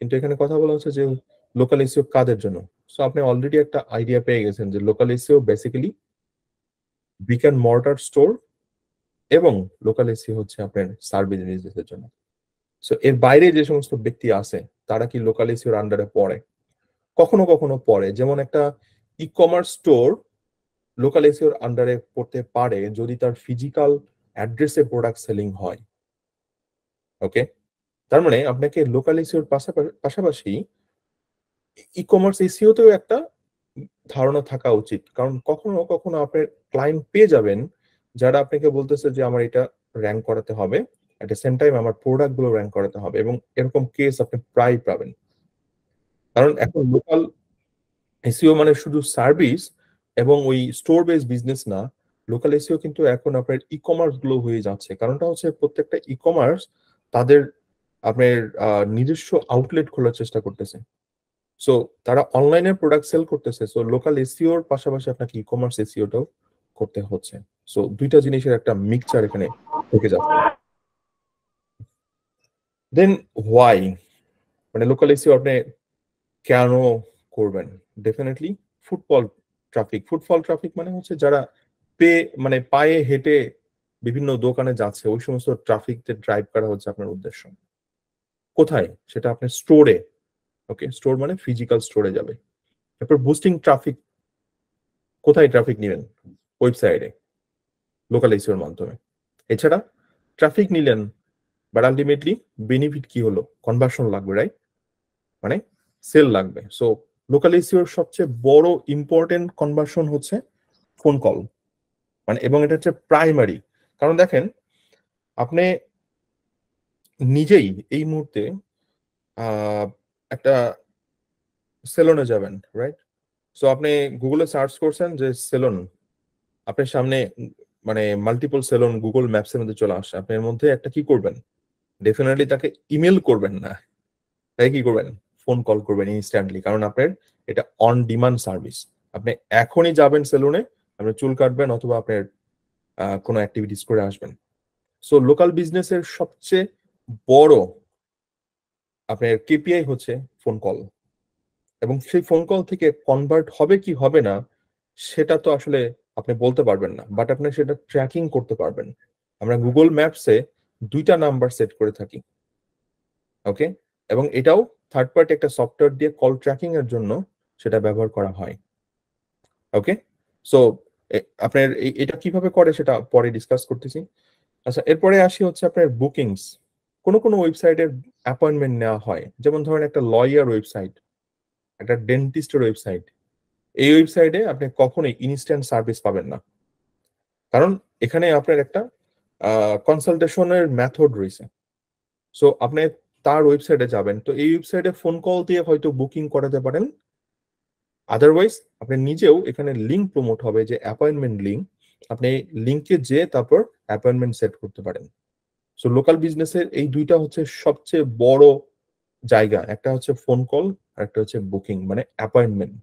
কিন্তু এখানে কথা বলা হচ্ছে যে লোকাল এসইও কাদের জন্য। সো আপনি অলরেডি একটা আইডিয়া পেয়ে গেছেন যে local SEO basically brick and mortar store এবং লোকাল এসইও হচ্ছে আপনার সার্ভিস বিজনেসের জন্য। সো এর বাইরে যে সমস্ত ব্যক্তি আছে তারা কি লোকাল এসইওর আন্ডারে পড়ে? কখনো কখনো পড়ে। যেমন একটা ই কমার্স স্টোর লোকাল এসইওর আন্ডারে পড়তে পারে যদি তার ফিজিক্যাল অ্যাড্রেসে প্রোডাক্ট সেলিং হয়। ওকে, তার মানে আপনাকে লোকাল এসইওর পাশাপাশি ই কমার্স এসইওতেও একটা ধারণা থাকা উচিত, কারণ কখনো কখনো আপনার ক্লায়েন্ট পেয়ে যাবেন যারা আপনাকে বলতেছে যে আমার এটা র্যাঙ্ক করাতে হবে, এট দ্য সেম টাইম আমার প্রোডাক্ট গুলো র্যাঙ্ক করাতে হবে, এবং এরকম কেস আপনি প্রায় পাবেন। কারণ এখন লোকাল এসইও মানে শুধু সার্ভিস এবং ওই স্টোর বেস বিজনেস না, লোকাল এসইও কিন্তু এখন আপনার ই কমার্স গুলো হয়ে যাচ্ছে। কারণটা হচ্ছে প্রত্যেকটা ই কমার্স তাদের আপনার নিজস্ব আউটলেট খোলার চেষ্টা করতেছে। সো তারা অনলাইনে প্রোডাক্ট সেল করতেছে, সো লোকাল এসইওর পাশাপাশি আপনাকে ই কমার্স এসইওটাও করতে হচ্ছে। সো দুইটা জিনিসের একটা মিক্সচার এখানে থেকে যাচ্ছে। দেন হোয়াই, মানে লোকাল এসইও আপনি কেন করবেন? Definitely footfall traffic. Footfall traffic মানে হচ্ছে যারা মানে পায়ে হেঁটে বিভিন্ন দোকানে যাচ্ছে, ওই সমস্ত ট্রাফিকতে ড্রাইভ করা হচ্ছে আপনার উদ্দেশ্য। কোথায়? সেটা আপনার স্টোরে। ওকে, স্টোর মানে ফিজিক্যাল স্টোরে যাবে। তারপর বুস্টিং ট্রাফিক। কোথায় ট্রাফিক নেবেন? ওয়েবসাইটে, লোকাল এসইওর মাধ্যমে। এছাড়া ট্রাফিক নিলেন, বাট আলটিমেটলি বেনিফিট কি হলো? কনভার্সন লাগবে, রাইট? মানে সেল লাগবে। সো লোকাল এসইওর সবচেয়ে বড় ইম্পর্টেন্ট কনভার্সন হচ্ছে ফোন কল, মানে, এবং এটা হচ্ছে প্রাইমারি। কারণ দেখেন, আপনি নিজেই এই মুহূর্তে একটা সেলুনে যাবেন, রাইট? সো আপনি গুগলে সার্চ করছেন যে সেলুন, আপনার সামনে মানে মাল্টিপল সেলুন গুগল ম্যাপস এর মধ্যে চলে আসে। আপনি এর মধ্যে একটা কি করবেন? ডেফিনেটলি তাকে ইমেল করবেন না, তাই কি করবেন? ফোন কল করবেন ইনস্ট্যান্টলি, কারণ আপনার এটা অন ডিমান্ড সার্ভিস। আপনি এখনই যাবেন সেলুনে, আপনি চুল কাটবেন অথবা আপনার কোনো অ্যাক্টিভিটিস করে আসবেন। সো লোকাল বিজনেসের সবচেয়ে বড় আপনার কেপিআই হচ্ছে ফোন কল, এবং সেই ফোন কল থেকে কনভার্ট হবে কি হবে না সেটা তো আসলে আপনি বলতে পারবেন না, বাট আপনি সেটা ট্র্যাকিং করতে পারবেন। আমরা গুগল ম্যাপসে দুইটা নাম্বার সেট করে থাকি। ওকে, এবং এটাও থার্ড পার্টি একটা সফটওয়্যার দিয়ে কল ট্র্যাকিং এর জন্য সেটা ব্যবহার করা হয়। ওকে, সো আপনার এটা কিভাবে করে সেটা পরে ডিসকাস করতেছি। আচ্ছা, এরপরে আসি হচ্ছে আপনার বুকিংস। কোন কোন ওয়েবসাইটের অ্যাপয়েন্টমেন্ট নেওয়া হয়, যেমন ধরেন একটা লয়ার ওয়েবসাইট, একটা ডেন্টিস্টের ওয়েবসাইট। এই ওয়েবসাইটে আপনি কখনোই ইনস্ট্যান্ট সার্ভিস পাবেন না, কারণ এখানে আপনার একটা কনসালটেশনের মেথড রয়েছে। সো আপনি তার ওয়েবসাইটে যাবেন, তো এই ওয়েবসাইটে ফোন কল দিয়ে হয়তো বুকিং করাতে পারেন। আদারওয়াইজ আপনি নিজেও, এখানে লিঙ্ক প্রমোট হবে যে অ্যাপয়েন্টমেন্ট লিঙ্ক, আপনি লিঙ্কে যেয়ে তারপর অ্যাপয়েন্টমেন্ট সেট করতে পারেন। সো লোকাল বিজনেসের এই দুইটা হচ্ছে সবচেয়ে বড় জায়গা, একটা হচ্ছে ফোন কল আর একটা হচ্ছে বুকিং মানে অ্যাপয়েন্টমেন্ট।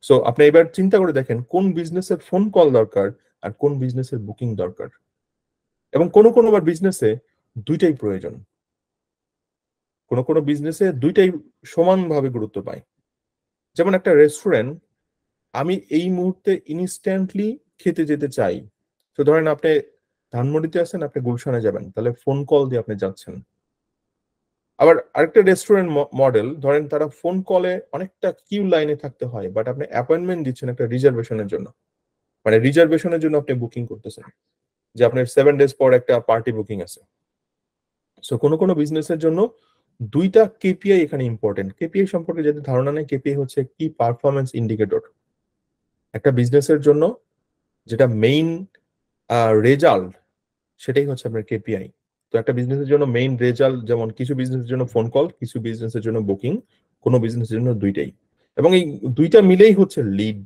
সো আপনি এবার চিন্তা করে দেখেন কোন বিজনেসের ফোন কল দরকার আর কোন বিজনেসের বুকিং দরকার, এবং কোন কোন আবার বিজনেসে দুইটাই প্রয়োজন। কোন কোন বিজনেসে দুইটাই সমানভাবে গুরুত্ব পায়। যেমন একটা রেস্টুরেন্ট, আমি এই মুহূর্তে ইনস্ট্যান্টলি খেতে যেতে চাই। তো ধরেন আপনি ধানমন্ডিতে আছেন, আপনি গুলশানে যাবেন, তাহলে ফোন কল দিয়ে আপনি যাচ্ছেন। আবার আরেকটা রেস্টুরেন্ট মডেল, ধরেন তারা ফোন কলে অনেকটা কিউ লাইনে থাকতে হয়, বাট আপনি অ্যাপয়েন্টমেন্ট দিচ্ছেন একটা রিজার্ভেশনের জন্য, মানে রিজার্ভেশনের জন্য আপনি বুকিং করতেছেন যে আপনার 7 ডেজ পর একটা পার্টি বুকিং আছে। সো কোনো কোনো বিজনেসের জন্য দুইটা কেপিআই এখানে ইম্পর্টেন্ট। কেপিআই সম্পর্কে যদি ধারণা নেই, কেপিআই হচ্ছে কি পারফরমেন্স ইন্ডিকেটর একটা বিজনেসের জন্য, যেটা মেইন রেজাল্ট, সেটাই হচ্ছে আপনার কেপিআই। তো একটা বিজনেসের জন্য মেইন রেজাল্ট, যেমন কিছু বিজনেসের জন্য ফোন কল, কিছু বিজনেসের জন্য বুকিং, কোনো বিজনেসের জন্য দুইটাই। এবং এই দুইটা মিলেই হচ্ছে লিড।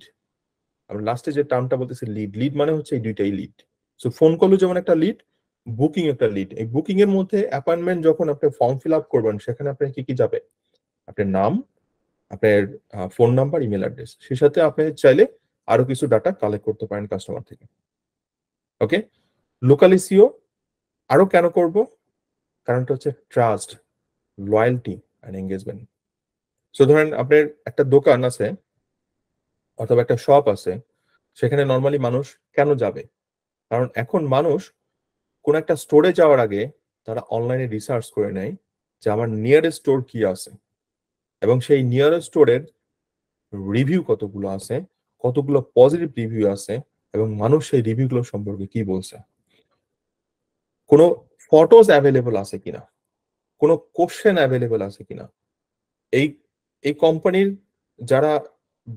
আমরা লাস্টে যে টার্মটা বলতেছি লিড, লিড মানে হচ্ছে এই দুইটাই লিড। সো ফোন কলও যেমন একটা লিড, বুকিং একটা লিড। এই বুকিং এর মধ্যে অ্যাপয়েন্টমেন্ট যখন আপনি ফর্ম ফিল আপ করবেন, সেখানে আপনার কি কি যাবে? আপনার নাম, আপনার ফোন নাম্বার, ইমেল অ্যাড্রেস, সেই সাথে আপনি চাইলে আরো কিছু ডাটা কালেক্ট করতে পারেন কাস্টমার থেকে। ওকে, লোকাল এসইও আরো কেন করব? কারণটা হচ্ছে trust, loyalty and engagement. So ধরেন আপনার একটা দোকান আছে অথবা একটা শপ আছে, সেখানে নর্মালি মানুষ কেন যাবে? কারণ এখন মানুষ কোন একটা স্টোরে যাওয়ার আগে তারা অনলাইনে রিসার্চ করে নেয় যে আমার নিয়ারেস্ট স্টোর কি আছে, এবং সেই নিয়ারেস্ট স্টোরের রিভিউ কতগুলো আছে, কতগুলো পজিটিভ রিভিউ আছে, এবং মানুষ সেই রিভিউগুলো সম্পর্কে কি বলছে, কোনো ফটোজ অ্যাভেলেবল আছে কিনা, কোনো কোশ্চেন অ্যাভেলেবল আছে কিনা, এই এই কোম্পানির যারা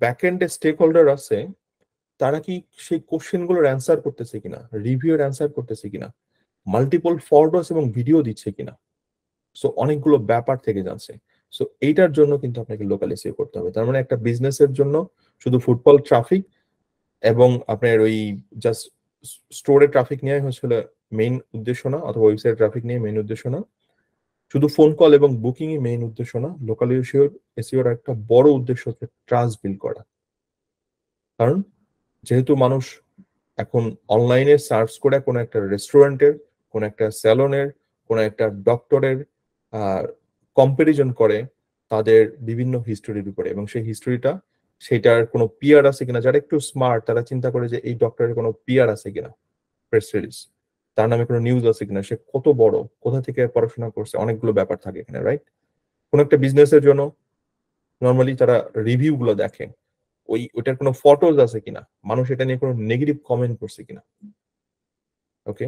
ব্যাকএন্ডে স্টেক হোল্ডার আছে তারা কি সেই কোশ্চেন গুলোর অ্যান্সার করতেছে কিনা, রিভিউর অ্যান্সার করতেছে কিনা, মাল্টিপল ফরওয়ার্ডস এবং ভিডিও দিচ্ছে কিনা। সো অনেকগুলো ব্যাপার থেকে যাচ্ছে। সো এইটার জন্য কিন্তু আপনাকে লোকাল এসইও করতে হবে। তার মানে একটা বিজনেসের জন্য শুধু ফুটফল ট্রাফিক এবং আপনার ওই জাস্ট স্টোরে ট্রাফিক নেওয়াই হচ্ছিল মেইন উদ্দেশ্য না, অথবা ওয়েবসাইট ট্রাফিক নিয়ে মেইন উদ্দেশ্য না, শুধু ফোন কল এবং বুকিং ই মেইন উদ্দেশ্য না। লোকাল এসইওর একটা বড় উদ্দেশ্য হচ্ছে ট্রাস্ট বিল্ড করা। কারণ যেহেতু মানুষ এখন অনলাইনে সার্চ করে কোনো একটা রেস্টুরেন্টের, কোনো একটা স্যালনের, কোনো একটা ডক্টরের কম্পারিজন করে তাদের বিভিন্ন হিস্টোরির উপরে, এবং সেই হিস্টোরিটা সেটার কোনো পিয়ার আছে কিনা, যারা একটু স্মার্ট তারা চিন্তা করে যে এই ডক্টরের কোনো পিয়ার আছে কিনা, প্রেস রিলিজ, তার নামে কোনো নিউজ আছে কিনা, সে কত বড়, কোথা থেকে পড়াশোনা করছে, অনেকগুলো ব্যাপার থাকে এখানে, রাইট? কোন একটা বিজনেসের জন্য নর্মালি তারা রিভিউ গুলো দেখে, ওইটার কোনো ফটোজ আছে কিনা, মানুষ এটা নিয়ে কোনো নেগেটিভ কমেন্ট করছে কিনা। ওকে।